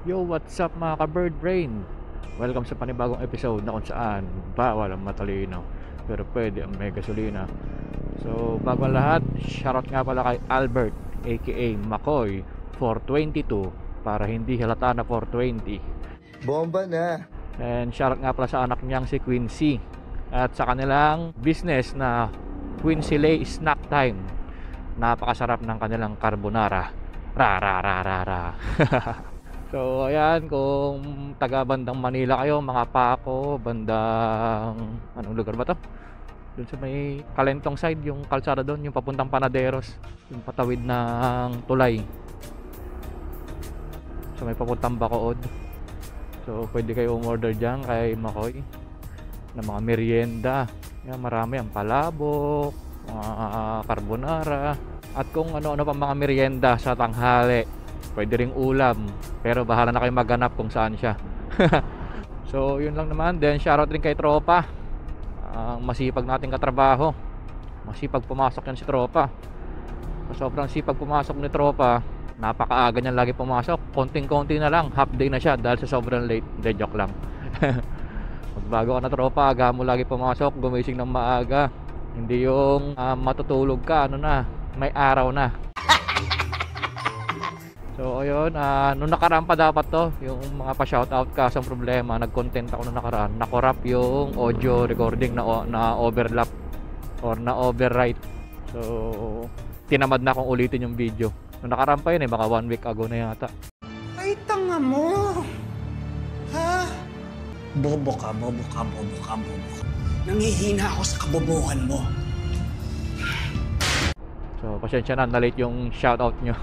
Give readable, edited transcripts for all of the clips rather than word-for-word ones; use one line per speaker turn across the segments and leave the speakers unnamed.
Yo, what's up mga ka-bird brain? Welcome sa panibagong episode na kung saan bawal ang matalino pero pwede ang may gasolina. So, bago ang lahat, shoutout nga pala kay Albert aka Makoy 422 para hindi halata na 420.
Bomba na!
And shoutout nga pala sa anak niyang si Quincy at sa kanilang business na Quincy Lay Snack Time. Napakasarap ng kanilang carbonara. Ra ra ra ra ra. So ayan, kung taga bandang Manila kayo, mga Paco, bandang anong lugar ba to? Doon sa may Kalentong side, yung kalsada doon, yung papuntang Panaderos, yung patawid ng tulay. So may papuntang Bacood. So pwede kayo umorder diyan kay Makoy ng mga merienda. Yan, marami ang palabok, mga carbonara, at kung ano-ano pa mga merienda sa tanghali. Pwede ring ulam, pero bahala na kayo maghanap kung saan siya. So yun lang naman. Then shoutout rin kay Tropa, ang masipag nating katrabaho. Masipag pumasok yan si Tropa. Sobrang sipag pumasok ni Tropa. Napakaaga niyan lagi pumasok. Konting-konti na lang, half day na siya dahil sa sobrang late. De joke lang. Magbago ka na Tropa, aga mo lagi pumasok, gumising ng maaga. Hindi yung matutulog ka, ano na, may araw na. So ayun, nung nakaraan pa dapat to, yung mga pa-shoutout ka sa problema, nag-content ako nung nakaraan. Nakorap yung audio recording na overlap or na overwrite. So tinamad na akong ulitin yung video. Nung nakaraan pa yun baka 1 week ago na yata.
Ay, tanga mo! Ha? Bobo ka, bobo ka, bobo ka, bobo ka. Nangihina ako sa kabobohan mo.
So pasensya na, na-late yung shoutout nyo.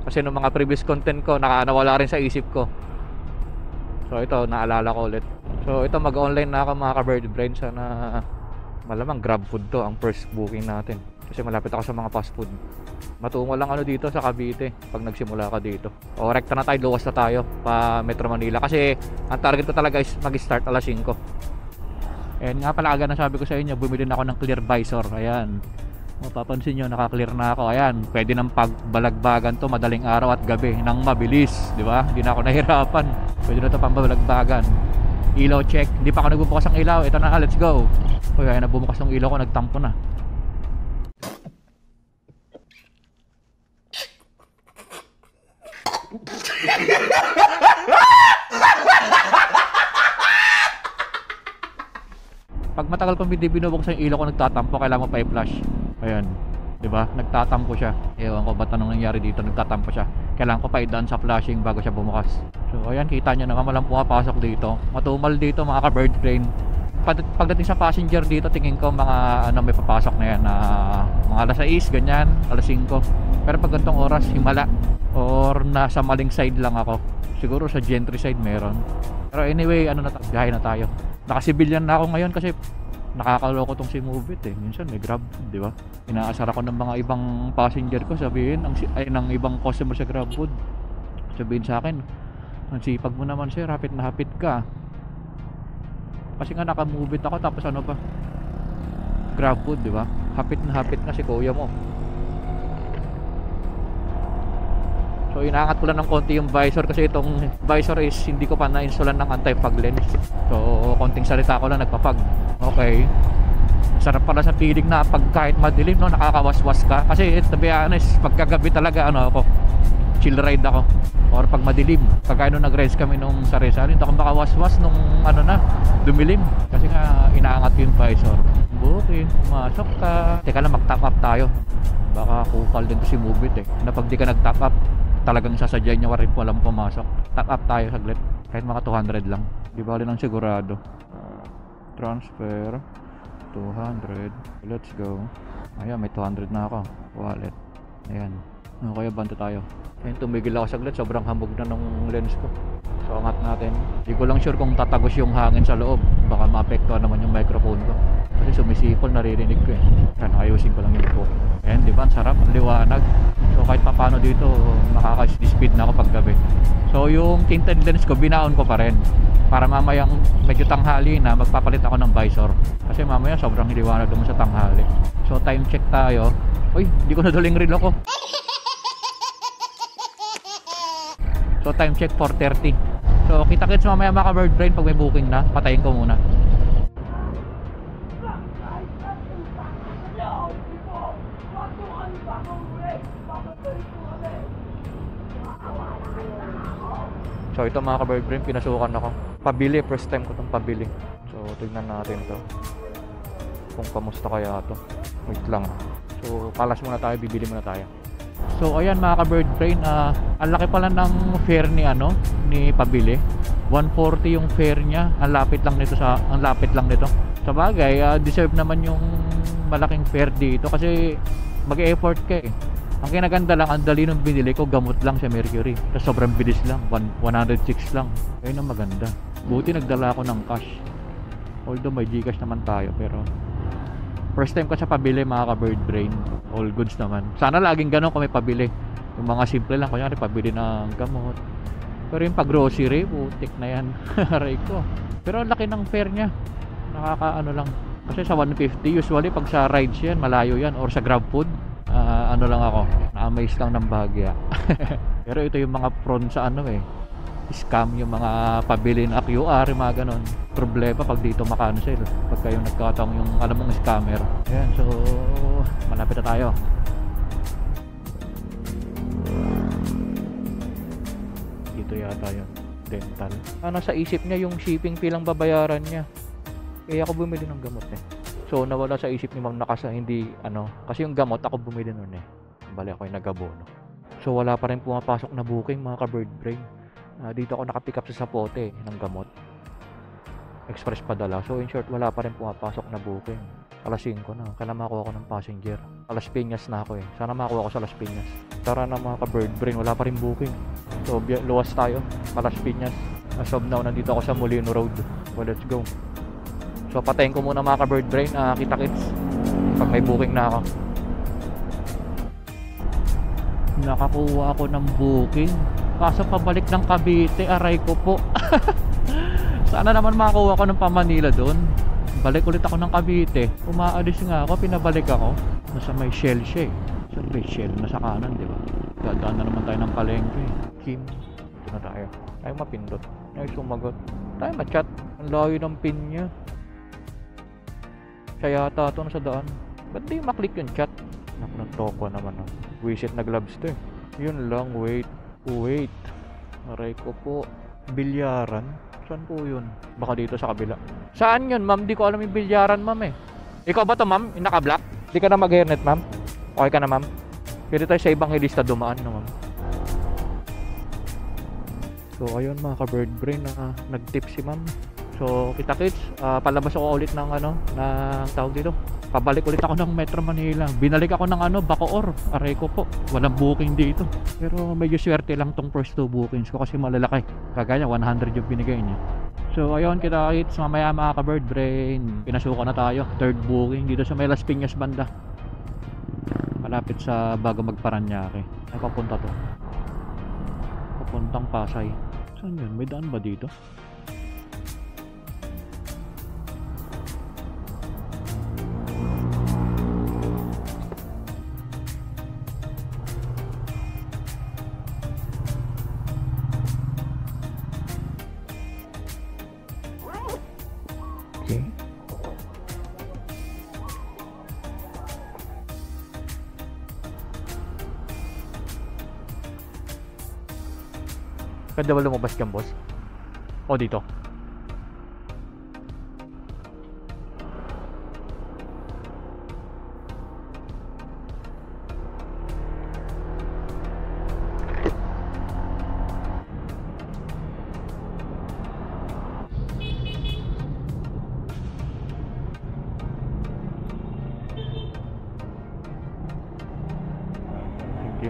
Kasi nung mga previous content ko, nawala rin sa isip ko. So ito, naalala ko ulit. So ito, mag-online na ako mga ka-bird brain. Sana malamang grab food to ang first booking natin. Kasi malapit ako sa mga fast food. Matungo lang ano dito sa Cavite pag nagsimula ka dito. O rekta na tayo, luwas na tayo pa Metro Manila. Kasi ang target ko talaga is mag-start alas 5. And nga pala, aga na sabi ko sa inyo, bumili na ako ng clear visor. Ayan, mapapansin nyo, naka-clear na ako. Ayan, pwede nang pagbalagbagan to madaling araw at gabi nang mabilis, di ba? Hindi na ako nahirapan. Pwede na to pambalagbagan. Ilaw check, hindi pa ako nagbubukas ng ilaw. Ito na, let's go. Uy, ayan na, bumukas ng ilaw ko, nagtampo na. Pag matagal kong hindi binubuksan yung ilaw ko, nagtatampo, kailangan mo pa i-flash. Ayan, di ba? Nagtatampo siya. Ewan ko ba't anong nangyari dito, nagtatampo siya. Kailangan ko pa i-done sa flashing bago siya bumukas. So ayan, kita nyo naman, walang pumapasok dito. Matumal dito mga ka-bird brain. Pagdating sa passenger dito, tingin ko mga may papasok na yan, mga alas 6, ganyan, alas 5. Pero pag ganitong oras, himala or nasa maling side lang ako. Siguro sa gentry side meron. Pero anyway, biyahe na tayo. Nakasibilyan na ako ngayon kasi nakakaloko tong si Movit Minsan may grab, di ba? Inaasar ako ng mga ibang passenger ko, sabihin ng ibang customer sa GrabFood. Sabihin sa akin, ang sipag mo naman sir, hapit na hapit ka. Kasi nga naka-Movit ako, tapos ano pa? GrabFood, di ba? Hapit na hapit na si kuya mo. So inaangat ko lang ng konti yung visor kasi itong visor is hindi ko pa na-installan ng anti-fog lens. So konting salita ko lang, nagpa-fog. Okay. Sarap pala sa feeling na pag kahit madilim, no, nakakawaswas ka. Kasi to be honest, pagkagabi talaga ako, chill ride ako. Or pag madilim, kagaya nung nag-rest kami nung sa Rizal, hindi ako makawaswas nung dumilim. Kasi nga inaangat yung visor. Booking, pumasok ka. Teka lang, mag-top up tayo. Baka kukal din to si Movit na pag di ka nag-top up, talagang sasadyain niya rin walang pumasok. Top up tayo saglit, kahit mga 200 lang, di bali ng sigurado. Transfer 200, let's go. Ayan, may 200 na ako, wallet. Ayan, kaya banta tayo. Ayan, tumigil ako saglit, sobrang hambog na ng lens ko. So angat natin. Hindi ko lang sure kung tatagos yung hangin sa loob, baka maapektuhan naman yung microphone ko kasi sumisipol, naririnig ko Ayan, ayusin ko lang yung po. Ayan, di ba? Ang sarap, ang liwanag. So kahit papano dito, makaka-speed na ako pag gabi. So yung tinted lens ko, binaon ko pa rin para mamayang medyo tanghali na magpapalit ako ng visor. Kasi mamaya sobrang liwanag naman sa tanghali. So time check tayo. Uy, hindi ko nadaling reel ako. So time check 4:30. So kita-kits mamaya mga ka-bird brain pag may booking na. Patayin ko muna. So ito mga ka-bird brain, pinasukan ako. Pabili, first time ko itong pabili. So tignan natin to kung kamusta kaya to. Wait lang. So palas muna tayo, bibili muna tayo. So ayan mga ka-bird brain, ang laki pala ng fare ni ni pabili. 140 yung fare niya. Ang lapit lang nito. Sa bagay, deserve naman yung malaking fare dito kasi mag-effort ka eh. Ang kinaganda lang, ang dali nung binili ko, gamot lang sa Mercury. Tapos sobrang bilis lang, 106 lang. Ayun ang maganda. Buti nagdala ako ng cash. Although may Gcash naman tayo, pero first time ko sa pabili mga ka-bird brain. All goods naman. Sana laging ganun kung may pabili. Yung mga simple lang, kunyari pabili ng gamot. Pero yung pag-grocery, butik na yan. Aray ko. Pero ang laki ng fare niya. Nakakaano lang. Kasi sa 150, usually pag sa rides yan, malayo yan. Or sa GrabFood. Lang ako, na-amaze lang ng bagya. Pero ito yung mga prone sa scam, yung mga pabili na QR, yung mga ganon. Problema pag dito makancel pag kayo nagkataong yung alam mong scammer. Ayan, so malapit na tayo. Dito yata yun, dental. Nasa isip niya yung shipping fee lang babayaran niya, kaya ako bumili ng gamot So nawala sa isip ni ma'am na kasi hindi kasi yung gamot ako bumili nun bali ako yung nag-abono. So wala pa rin pumapasok na booking mga ka-bird brain. Dito ako nakapick up sa Sapote ng gamot, express padala. So in short, wala pa rin pumapasok na booking. Alas 5 na, kailangan makakuha ako ng passenger. Alas Piñas na ako sana makakuha ko sa Las Piñas. Tara na mga ka-bird brain, wala pa rin booking. So luwas tayo, Las Piñas. As of now, nandito ako sa Molino Road. Well, let's go. So patayin ko muna mga ka-bird brain, kita-kits pag may booking na ako. Nakakuha ako ng booking, kaso pabalik ng Cavite, aray ko po. Sana naman makakuha ko ng pa-Manila doon. Balik ulit ako ng Cavite. Umaalis nga ako, pinabalik ako. Nasa may Shell siya Sa may Shell, nasa kanan, di ba? Dadaan na naman tayo ng palengke. Kim, ito na tayo. Tayo mapindot. Ay, sumagot. Tayo ma-chat. Ang layo ng pin niya. Siya yata ito sa daan. Ba't di maklik yung chat? Naku, ng toko naman. Wisit na gloves to Yun lang, wait. Aray ko po. Bilyaran? Saan po yun? Baka dito sa kabila. Saan yun, ma'am? Di ko alam yung bilyaran, ma'am Ikaw ba to, ma'am? Yung naka-black? Di ka na mag-hairnet, ma'am? Okay ka na, ma'am? Pwede tayo sa ibang ilista dumaan, ma'am? So, ayun mga ka-bird brain, nag-tip si ma'am. So, kita-kits, palabas ako ulit ng tawag dito. Pabalik ulit ako ng Metro Manila. Binalik ako ng Bacoor. Aray ko po, walang booking dito. Pero medyo swerte lang tong first 2 bookings ko kasi malalaki. Kagaya 100 yung binigay niya. So, ayun kita-kits, mamaya mga ka-bird brain. Pinasuko na tayo. 3rd booking dito sa may Las Piñas banda. Malapit sa bago magparanyake. Ay, papunta to. Papuntang Pasay. Saan yun? May daan ba dito? Okay. Pwede ba lumabas kang boss? O dito?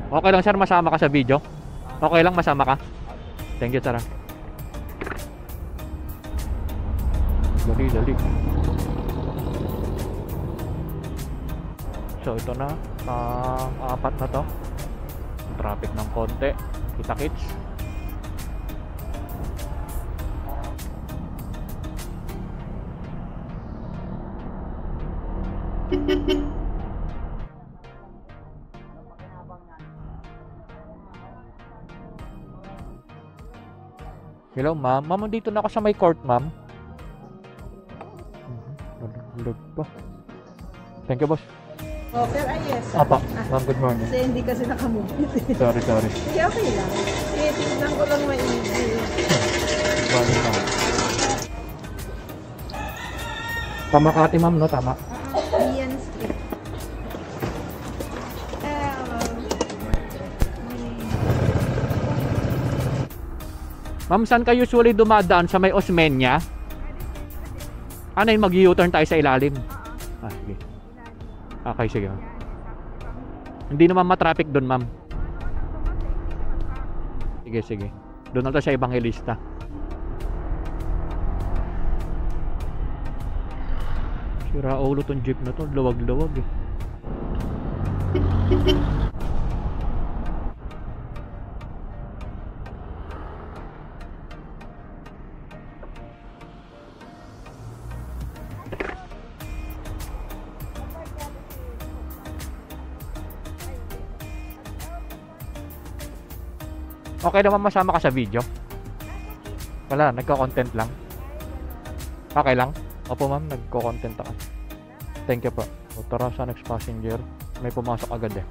Okay lang sir, masama ka sa video? Okay lang, masama ka? Thank you, Tara. Dali. So ito na, apat na to. Traffic ng konti. Kita-kits. Hello, ma'am. Ma'am, dito na ako sa may court, ma'am. Lag pa. Thank you, boss.
Oh, pero yes.
Apa, ma'am, good morning.
Kasi hindi kasi nakamove.
Sorry.
Sige, okay lang. Sige, tingnan ko lang maigi.
Morning, ma'am. Pamakati, ma'am, no? Tama.
Ian Street.
Ma'am, saan ka usually dumadaan? Sa may Osmeña? Ano yun, mag-U-turn tayo sa ilalim? Sige. Okay, sige. Hindi naman matraffic doon, ma'am. Sige. Doon na tayo sa Evangelista. Sira ulo tong jeep na to. Luwag-luwag eh. Okay naman masama ka sa video? Wala, nagko-content lang. Okay lang? Opo ma'am, nagko-content ako. Thank you po. O, tara sa next passenger. May pumasok agad eh.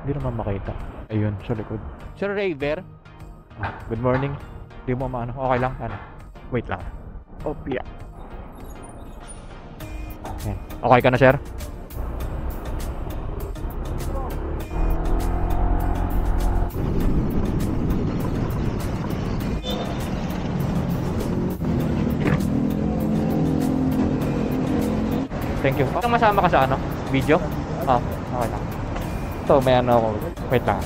Hindi naman makita. Ayun, sa likod. Sir Raver? Good morning. Hindi mo maano. Okay lang? Ano? Wait lang. Opya. Okay ka na, sir? Thank you. Okay, masama ka sa ano? Video? Okay lang. So, may ano ako. Wait lang.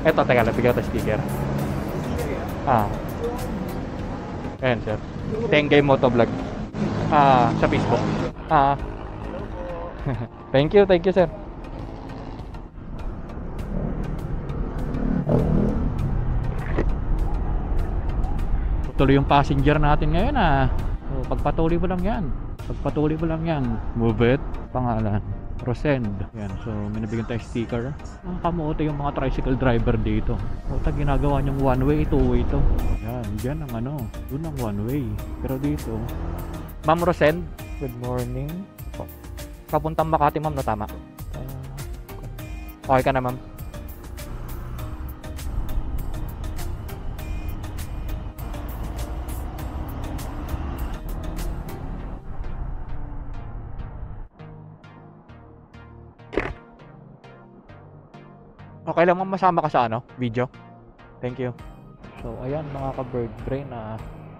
Eto, teka lang. Bigyan ko ito sticker. Ayan, sir. Tengay Motovlog. Sa Facebook. Thank you, sir. Tuloy yung passenger natin ngayon So, pagpatuloy mo lang yan. Move it. Pangalan. Rosend. Yan. So, may nabigyan tayo sticker. Kamuoto yung mga tricycle driver dito. Ginagawa niyong one way, two way to. Yan. Diyan ang ano. Doon ang one way. Pero dito. Ma'am Rosend. Good morning. Papuntang Makati, ma'am, na tama. Okay ka na, ma'am? Okay lang, ma'am, masama ka sa ano? Video? Thank you. So, ayan mga ka-bird brain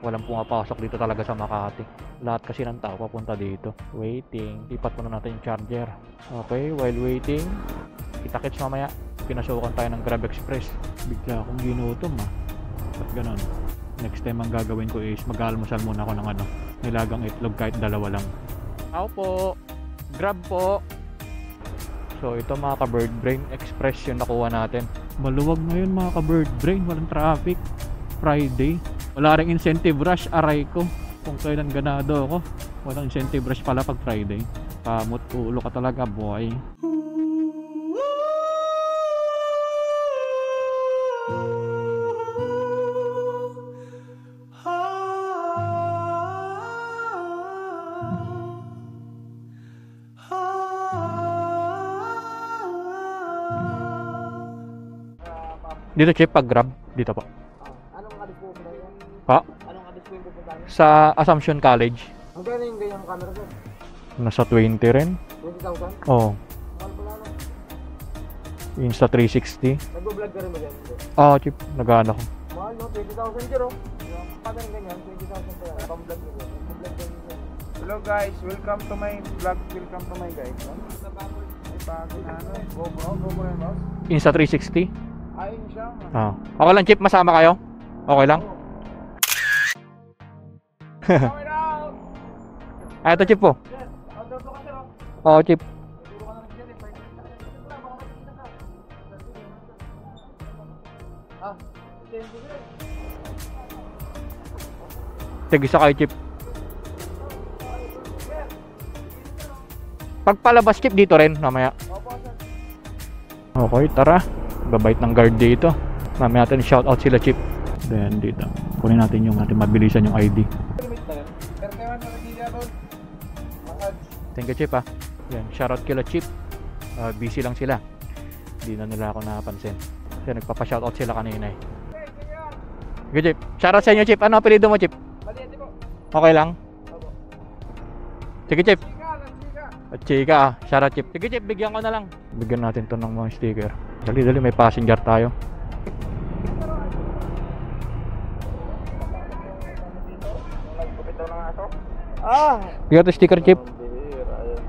walang pumapasok dito talaga sa Makati. Lahat kasi ng tao papunta dito. Waiting. Lipat muna natin yung charger. Okay, while waiting, kita-kits mamaya. Pinasukan tayo ng Grab Express. Bigla akong ginutom Ba't ganun? Next time ang gagawin ko is mag-almusal muna ako ng nilagang itlog kahit dalawa lang. Ako po. Grab po. So ito mga ka-bird brain, express yung nakuha natin. Maluwag ngayon mga ka-bird brain, walang traffic. Friday, wala ring incentive rush, aray ko. Kung kailan ganado ako, walang incentive rush pala pag Friday. Kamot ulo ka talaga, boy. Dito chip pag Grab, dito po.
Anong address po ba yan?
Pa?
Anong address po yung pupuntahan?
Sa Assumption College.
Magkano yung ganyang camera sir?
Nasa 20 rin.
20,000?
Oo.
Mahal pala no?
Insta 360.
Nag-vlog ka rin ba dyan?
Chip, nag-ano ko.
Mahal no? 20,000 sir oh. Paano rin ganyan? 20,000 pa yan. Pang-vlog nyo. Pang-vlog nyo.
Hello guys, welcome to my vlog, welcome to my guys. May bago na GoPro yan boss?
Insta 360.
Ayun siya.
Okay lang chip, masama kayo? Okay lang?
Coming out!
Ito chip po. Oo chip. Sige sa kayo chip. Pagpalabas chip dito rin mamaya.
Opo, sir.
Okay, tara. Babait ng guard dito. Mamaya natin shoutout sila chip. Then dito. Kunin natin yung natin mabilisan yung ID.
Limit na yan. Pero kaya man nakagiya doon. Makad.
Thank you chip ha. Yan, shoutout kila chip. Busy lang sila. Hindi na nila ako napansin. Kasi nagpapa-shoutout sila kanina eh.
Okay, kaya.
Sige chip. Shoutout sa inyo chip. Ano apelido mo chip?
Maliit po.
Okay lang?
Opo.
Sige chip.
Chika, chika.
At chika ah. Shoutout chip. Sige chip, bigyan ko na lang. Bigyan natin to ng mga sticker. Dali may passenger tayo.
Nagkupit daw ng aso? Ah!
Bigyan to sticker chip.
Bihira yan.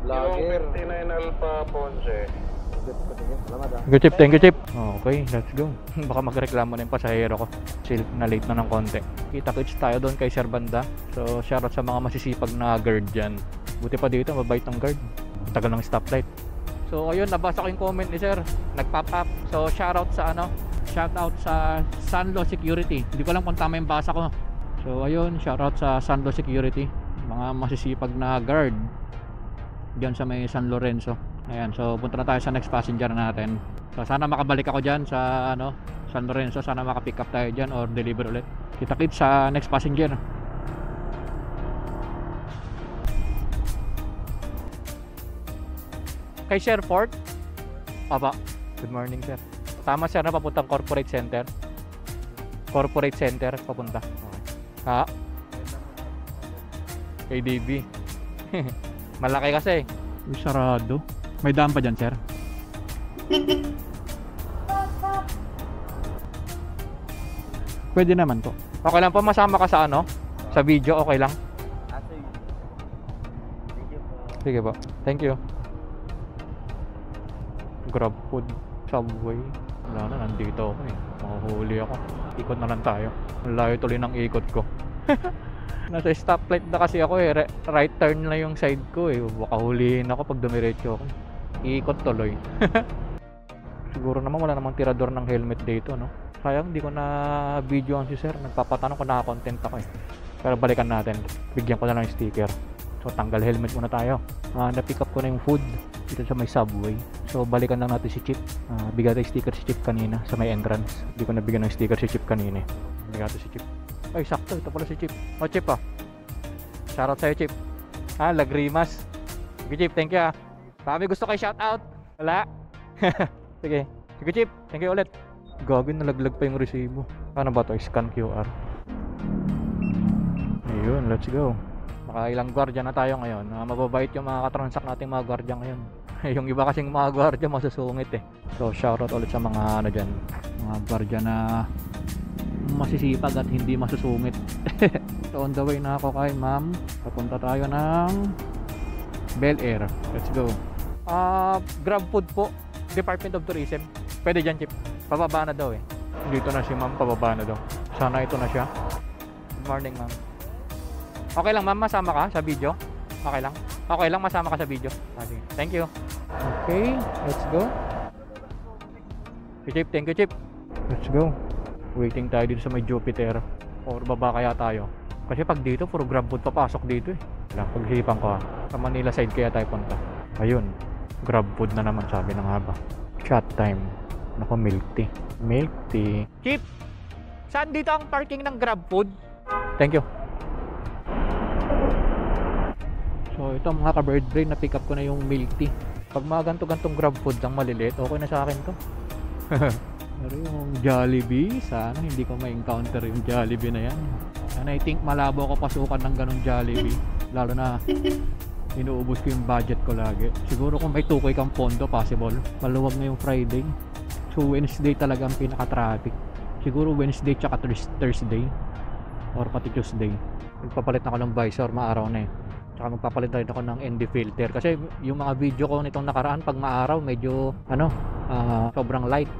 Vlogger.
Yung 59 Alpha Ponce.
Salamat ah.
Thank you chip, thank you chip. Okay, let's go. Baka magreklamo na yung pasahero ko. Kasi na late na ng konti. Kita-kits tayo doon kay Sir Banda. So shoutout sa mga masisipag na guard dyan. Buti pa dito, mabait ng guard. Tagal ng stoplight. So ayun, nabasa ko yung comment ni Sir. Nag-pop up. So shoutout sa shoutout sa Sanlo Security. Hindi ko alam kung tama yung basa ko. So ayun, shoutout sa Sanlo Security. Mga masisipag na guard diyan sa may San Lorenzo. Ayan, so punta na tayo sa next passenger natin. So sana makabalik ako diyan sa San Lorenzo. Sana makapick up tayo diyan or deliver ulit. Kita-kits sa next passenger. Kay Sir Fort. Aba, good morning sir. Tama sir na papuntang corporate center. Corporate center papunta. Okay. Ha? Kay DB. Malaki kasi. Uy, sarado. May daan pa dyan sir? Pwede naman to. Okay lang po, masama ka sa sa video, okay lang? Sige po. Thank you. Grab food, Subway. Wala na, nandito ako eh. Mahuhuli ako. Ikot na lang tayo. Ang layo tuloy ng ikot ko. Nasa stoplight na kasi ako eh. Right turn na yung side ko eh. Baka hulihin ako pag dumiretso ako. Ikot tuloy. Siguro naman wala namang tirador ng helmet dito, no? Sayang, hindi ko na videoan si sir. Nagpapatanong kung naka-content ako eh. Pero balikan natin. Bigyan ko na lang yung sticker. So tanggal helmet muna tayo. Na-pick up ko na yung food dito sa may Subway. So balikan lang natin si Chip. Bigyan tayo sticker si Chip kanina sa may entrance. Hindi ko nabigyan ng sticker si Chip kanina. Bigyan natin si Chip. Ay sakto, ito pala si Chip. O Chip ah. Shoutout sa'yo Chip. Lagrimas. Sige Chip, thank you ah. Baka may gusto kayo shoutout. Wala. Sige. Sige Chip, thank you ulit. Gagawin, nalaglag pa yung resibo. Ano ba to? Scan QR. Ayun, let's go. Nakailang gwardiya na tayo ngayon. Mababait yung mga katransak nating mga gwardiya ngayon. Yung iba kasing mga gwardiya masusungit eh. So shoutout ulit sa mga dyan, mga gwardiya na masisipag at hindi masusungit. So on the way na ako kay ma'am. Papunta tayo ng Bel Air. Let's go. Grab food po, Department of Tourism. Pwede dyan Chip. Pababa na daw eh. Dito na si ma'am, pababa na daw. Sana ito na siya. Good morning ma'am. Okay lang ma'am, masama ka sa video? Okay lang? Okay lang, masama ka sa video. Sige. Thank you. Okay, let's go. Si Chip, thank you Chip. Let's go. Waiting tayo dito sa may Jupiter. Or baba kaya tayo. Kasi pag dito, puro grab food papasok dito eh. Wala, paghihilipan ko ha. Sa Manila side kaya tayo punta. Ayun, grab food na naman sabi ng haba. Chat time. Naku, milk tea. Milk tea. Chip, saan dito ang parking ng grab food? Thank you. So ito mga ka-bird brain, na-pick up ko na yung milk tea. Pag mga ganto-gantong grab food lang maliliit, okay na sa akin to. Pero yung Jollibee, sana hindi ko ma-encounter yung Jollibee na yan. And I think malabo ako pasukan ng ganong Jollibee. Lalo na inuubos ko yung budget ko lagi. Siguro kung may tukoy kang pondo, possible. Maluwag na yung Friday. So Wednesday talaga ang pinaka-traffic. Siguro Wednesday tsaka Thursday. Or pati Tuesday. Magpapalit ako ng visor, maaraw na eh. Tsaka magpapalit rin ako ng ND filter. Kasi yung mga video ko nitong nakaraan, pag maaraw, medyo sobrang light.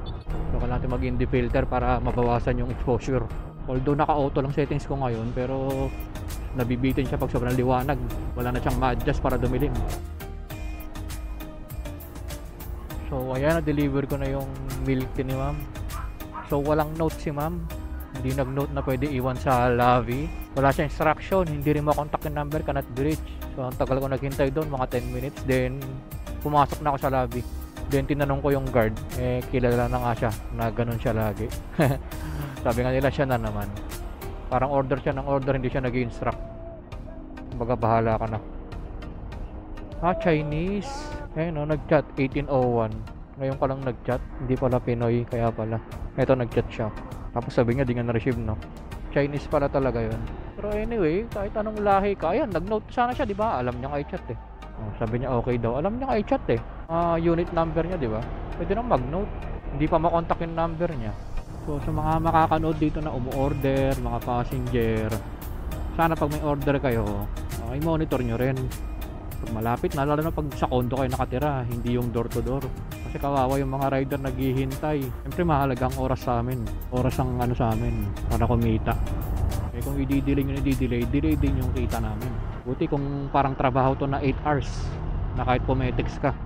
So kailangan natin mag-ND filter para mabawasan yung exposure. Although naka-auto lang settings ko ngayon, pero nabibitin siya pag sobrang liwanag. Wala na siyang ma-adjust para dumilim. So ayan, na-deliver ko na yung milk tea ni ma'am. So walang note si ma'am. Hindi nag-note na pwede iwan sa lobby. Wala siya instruction, hindi rin makontak yung number, cannot be reached. So ang tagal ko naghintay doon, mga 10 minutes. Then pumasok na ako sa lobby. Then tinanong ko yung guard, kilala na nga siya na ganun siya lagi. Sabi nga nila siya na naman. Parang order siya ng order, hindi siya nag-instruct. Baga bahala ka na. Chinese. Ayun nag-chat 1801. Ngayon pa lang nag-chat, hindi pala Pinoy, kaya pala. Ito nag-chat siya. Tapos sabi niya di nga na-receive, no? Chinese pala talaga yun. Pero anyway, kahit anong lahi ka, ayan, nag-note sana siya, di ba? Alam niya i-chat eh. Sabi niya okay daw. Alam niya i-chat eh. Unit number niya, di ba? Pwede nang mag-note. Hindi pa makontak yung number niya. So sa mga makakanood dito na umu-order, mga passenger, sana pag may order kayo, i-monitor nyo rin. Pag malapit na, lalo na pag sa condo kayo nakatira, hindi yung door to door. Kasi kawawa yung mga rider naghihintay. Siyempre mahalaga ang oras sa amin. Oras ang ano sa amin para kumita. Kung i-delay nyo delay din yung kita namin. Buti kung parang trabaho to na 8 hours na kahit pumetex ka.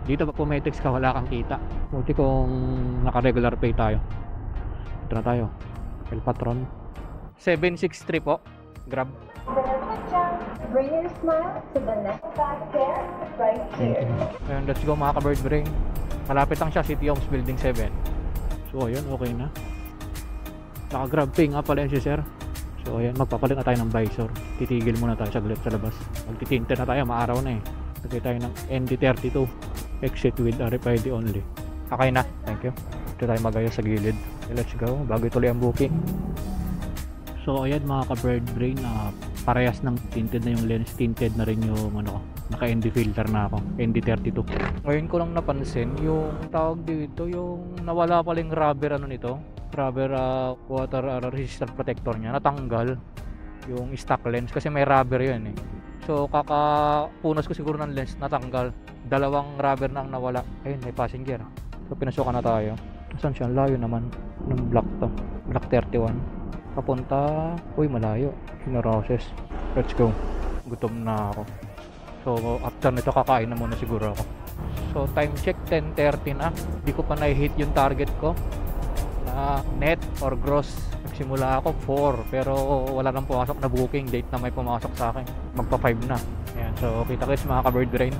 Dito pag pumetex ka wala kang kita. Buti kung naka-regular pay tayo. Ito na tayo. El Patron 763 po. Grab.
Bring your smile to the next back there, right here.
Ayun, let's go mga ka-bird brain. Malapit lang siya, City Homes Building 7. So ayun, okay na. Naka-grab pay nga pala yun si sir. So ayun, magpapalit na tayo ng visor. Titigil muna tayo saglit sa labas. Magtitinte na tayo, maaraw na eh. Lagay tayo ng ND32. Exit with RFID only. Okay na, thank you. Ito tayo magayos sa gilid. Okay, let's go, bago ituloy ang booking. So ayan mga ka-bird brain, parehas ng tinted na yung lens, tinted na rin yung ano, naka-ND filter na ako, ND32. Ngayon ko lang napansin yung tawag dito, yung nawala paling rubber ano nito, rubber water resistant protector niya, natanggal yung stock lens kasi may rubber yun eh. So kakapunas ko siguro ng lens, natanggal, dalawang rubber na ang nawala. Ayun, may passenger. So pinasukan na tayo. Saan siya? Layo naman ng block to, block 31 papunta, uy malayo, Roses. Let's go, gutom na ako. So after nito kakain na muna siguro ako. So time check 10:30 na, hindi ko pa na-hit yung target ko na net or gross. Nagsimula ako 4 pero wala nang pumasok na booking date na may pumasok sa akin, magpa 5 na. Ayan, so kita kits mga ka-bird brain.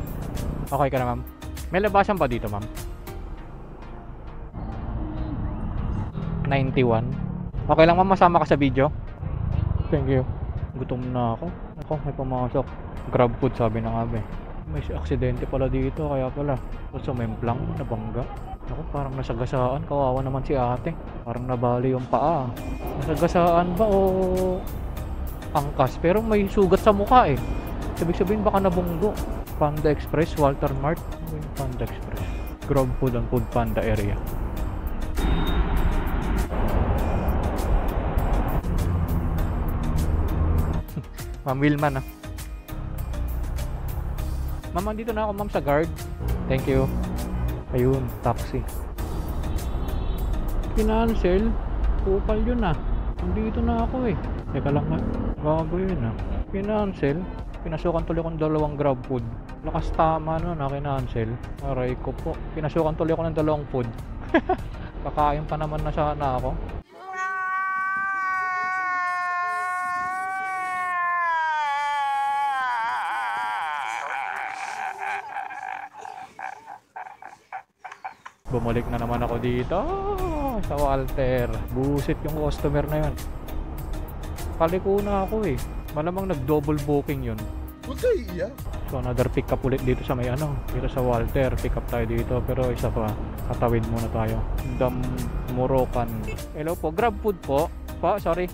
Okay ka na ma'am? May labasan pa dito ma'am? 91. Okay lang ma'am, masama ka sa video. Thank you. Gutom na ako. Ako, may pumasok. Grab food sabi na nga ba eh. May aksidente pala dito, kaya pala. So may plang, nabangga. Ako, parang nasagasaan. Kawawa naman si ate. Parang nabali yung paa. Nasagasaan ba o angkas? Pero may sugat sa mukha eh. Ibig sabihin baka nabunggo. Panda Express, Walter Mart. Panda Express. Grab food ang Food Panda area. Ma'am Wilman Ma'am, andito na ako ma'am sa guard. Thank you. Ayun, taxi. Kinancel. Kupal yun Andito na ako eh. Teka lang nga. Bago yun Kinancel. Pinasukan tuloy akong dalawang grab food. Lakas tama kinancel. Aray ko po. Pinasukan tuloy ako ng dalawang food. Kakain pa naman na sana ako. Bumalik na naman ako dito sa Walter. Busit yung customer na yun. Paliko na ako eh. Malamang nag-double booking yun.
Okay, yeah.
So another pick up ulit dito sa may dito sa Walter. Pick up tayo dito pero isa pa. Katawid muna tayo. Morokan. Hello po. Grab food po. Sorry.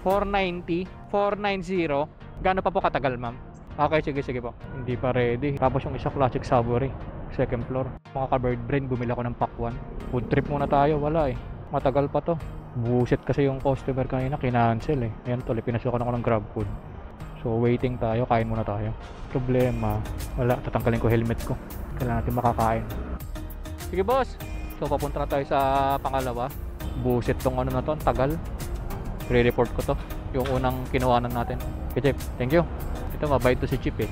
490. 490. Gaano pa po katagal ma'am? Okay, sige po. Hindi pa ready. Tapos yung isa classic Savory. Second floor. Mga ka-bird brain, bumili ako ng pack 1. Food trip muna tayo, wala eh. Matagal pa to. Buset kasi yung customer kanina, kinancel eh. Ayan tuloy, pinasukan ako ng grab food. So waiting tayo, kain muna tayo. Problema, wala, tatanggalin ko helmet ko. Kailangan natin makakain. Sige boss! So papunta na tayo sa pangalawa. Buset tong na to, ang tagal. Re-report ko to. Yung unang kinuhanan natin. Okay Chip, thank you. Ito mabait to si Chip eh.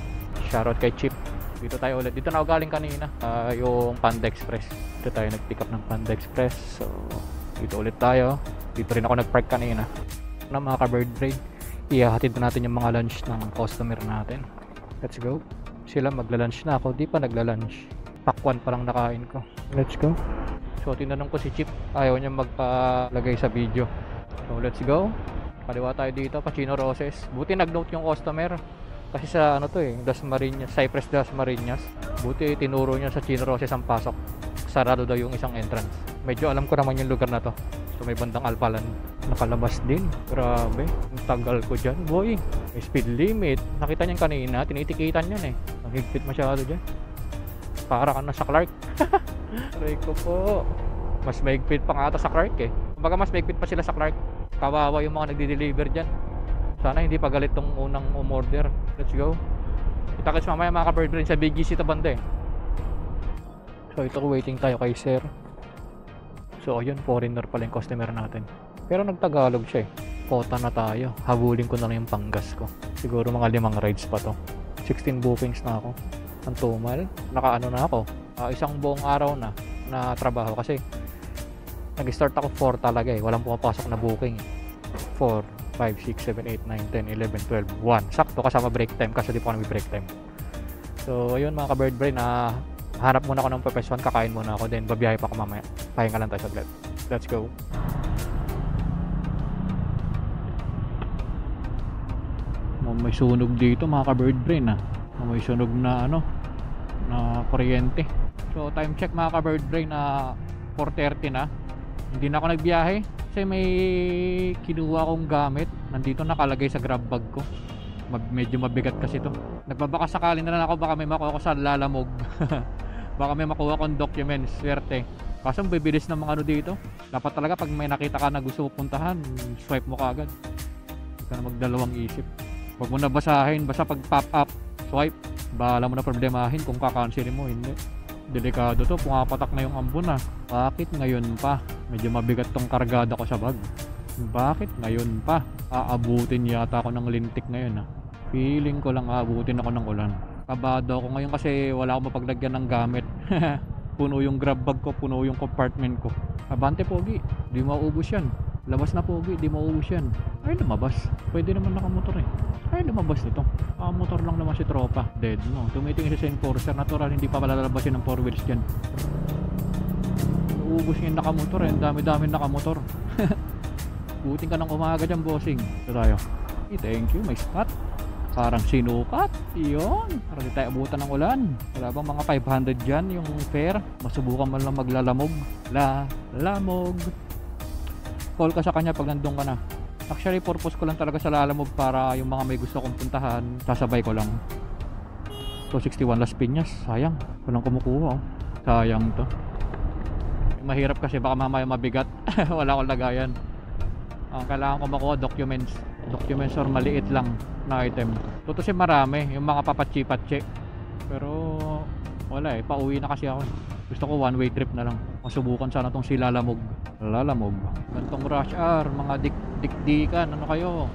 Shoutout kay Chip. Dito tayo ulit. Dito na ako galing kanina. Yung Panda Express. Dito tayo nag-pick up ng Panda Express. So, dito ulit tayo. Dito rin ako nag-park kanina. Na mga ka-bird brain, ihahatid na natin yung mga lunch ng customer natin. Let's go. Sila magla-lunch na, ako di pa nagla-lunch. Pakwan pa lang nakain ko. Let's go. So tinanong ko si Chip, ayaw niya magpalagay sa video. So let's go. Kaliwa tayo dito, Pacino Roses. Buti nag-note yung customer. Kasi sa ano to eh, Dasmariñas, Cypress Dasmariñas. Buti tinuro niya sa Chino Roses ang pasok. Sarado daw yung isang entrance. Medyo alam ko naman yung lugar na to. So may bandang Alpalan. Nakalabas din. Grabe. Ang tagal ko dyan. Boy, may speed limit. Nakita niyan kanina, tinitikitan yan eh. Ang higpit masyado dyan. Para ka na sa Clark. Aray ko po. Mas mahigpit pa nga ata sa Clark eh. Kumbaga mas mahigpit pa sila sa Clark. Kawawa yung mga nagdi-deliver dyan. Sana hindi pa galit tong unang umorder. Let's go. Kita-kits mamaya mga ka-bird brain sa Big Easy banda eh. So ito, waiting tayo kay sir. So ayun, foreigner pala yung customer natin. Pero nagtagalog siya eh. Kota na tayo. Habulin ko na lang yung panggas ko. Siguro mga 5 rides pa to. 16 bookings na ako. Ang tumal. Nakaano na ako. Isang buong araw na trabaho. Kasi nag-start ako 4 talaga eh. Walang pumapasok na booking. 4, 5, 6, 7, 8, 9, 10, 11, 12, 1. Sakto kasama break time kasi di pa kami break time. So ayun mga ka-bird brain, hanap muna ako ng pepeswan, kakain muna ako, then babiyahe pa ako mamaya. Pahinga lang tayo saglit. Let's go. May sunog dito mga ka-bird brain may sunog na na kuryente. So time check mga ka-bird brain, 4:30 na. Hindi na ako nagbiyahe kasi may kinuha akong gamit. Nandito nakalagay sa grab bag ko. Medyo mabigat kasi to. Nagbabaka sakali na lang ako, baka may makuha ko sa lalamog. Baka may makuha akong documents, swerte. Kaso bibilis ng mga dito. Dapat talaga pag may nakita ka na gusto mo puntahan, swipe mo kaagad. Hindi ka na magdalawang isip. Huwag mo na basahin, basta pag pop up, swipe. Bahala mo na problemahin kung kakansilin mo, hindi. Delikado to, pumapatak na yung ambon Bakit ngayon pa? Medyo mabigat tong kargada ko sa bag. Bakit ngayon pa? Aabutin yata ako ng lintik ngayon Feeling ko lang aabutin ako ng ulan. Kabado ako ngayon kasi wala akong mapaglagyan ng gamit. Puno yung grab bag ko, puno yung compartment ko. Abante pogi, di mauubos yan. Labas na pogi, di mauubos yan. Ay lumabas, pwede naman nakamotor eh. Ay lumabas nito, motor lang naman si tropa. Dead no, tumitingin sa enforcer. Natural hindi pa palalabasin ng 4 wheels dyan. Uubos yung nakamotor eh, ang dami-dami nakamotor. Buting ka ng umaga dyan bossing. Ito tayo. Thank you, may spot. Parang sinukat. Iyon. Para di tayo abutan ng ulan. Wala bang mga 500 dyan yung fare? Masubukan man lang maglalamog. Lamog. Call ka sa kanya pag nandun ka na. Actually, purpose ko lang talaga sa lalamog para yung mga may gusto kong puntahan, sasabay ko lang. 261 Las Piñas. Sayang. Walang kumukuha Sayang to. Mahirap kasi baka mamaya mabigat. Wala akong lagayan. Ang kailangan ko makuha documents or maliit lang na item. Tutusin marami yung mga papatsi-patsi, pero wala eh, pauwi na kasi ako. Gusto ko one way trip na lang. Masubukan sana tong si Lalamog. Gantong rush hour, mga dikdikan, ano kayo,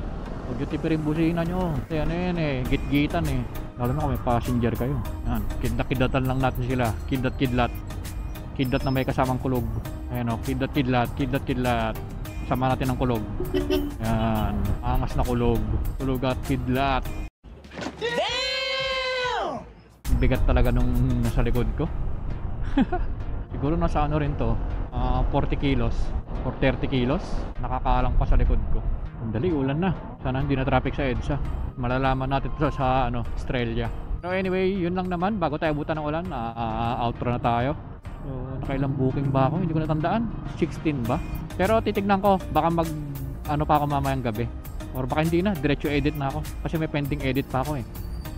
huwag yung tipirin busina nyo. Kasi ano yan eh, gitgitan eh, lalo na kung may passenger kayo. Yan, kidlat-kidlatan lang natin sila. Kidlat na may kasamang kulog. Ayan o, kidlat sama natin ang kulog. Yan, angas na kulog at kidlat. Damn! Bigat talaga nung nasa likod ko. Siguro nasa ano rin to, 40 kilos or 30 kilos. Nakakalang pa sa likod ko. Ang dali, ulan na. Sana hindi na traffic sa EDSA. Malalaman natin to sa Australia. So anyway, yun lang naman. Bago tayo abutan ng ulan, outro na tayo. So, nakailang booking ba ako? Hindi ko natandaan. 16 ba? Pero titignan ko, baka pa ako mamayang gabi. Or baka hindi na, diretso edit na ako. Kasi may pending edit pa ako eh.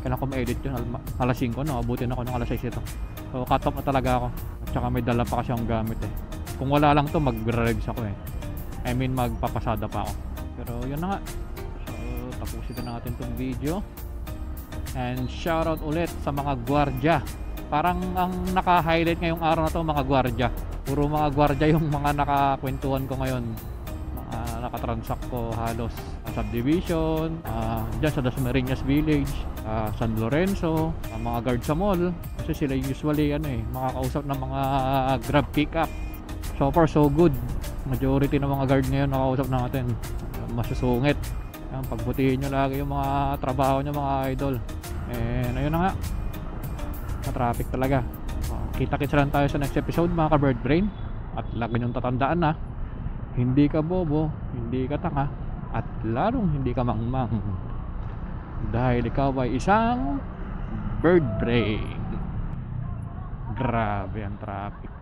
Kailangan ko ma-edit yun. Alas 5, no? Abutin ako ng alas 6 ito. So, cut off na talaga ako. At saka may dala pa kasi akong gamit eh. Kung wala lang to, mag-regs ako eh. I mean, magpapasada pa ako. Pero yun na nga. So, tapusin na natin tong video. And shoutout ulit sa mga gwardya. Parang ang naka-highlight ngayong araw na to, mga gwardya. Puro mga gwardya yung mga nakakwentuhan ko ngayon. Mga nakatransact ko halos. Subdivision, dyan sa Dasmariñas Village, San Lorenzo, mga guard sa mall. Kasi sila usually makakausap ng mga grab pick up. So far so good. Majority ng mga guard ngayon nakausap natin masusungit. Yan, pagbutihin nyo lagi yung mga trabaho nyo mga idol. And ayun na nga, na-traffic talaga. Kita-kits lang tayo sa next episode mga ka-bird brain. At lagi nyong tatandaan na hindi ka bobo, hindi ka tanga, at lalong hindi ka mangmang, dahil ikaw ay isang bird brain. Grabe ang traffic.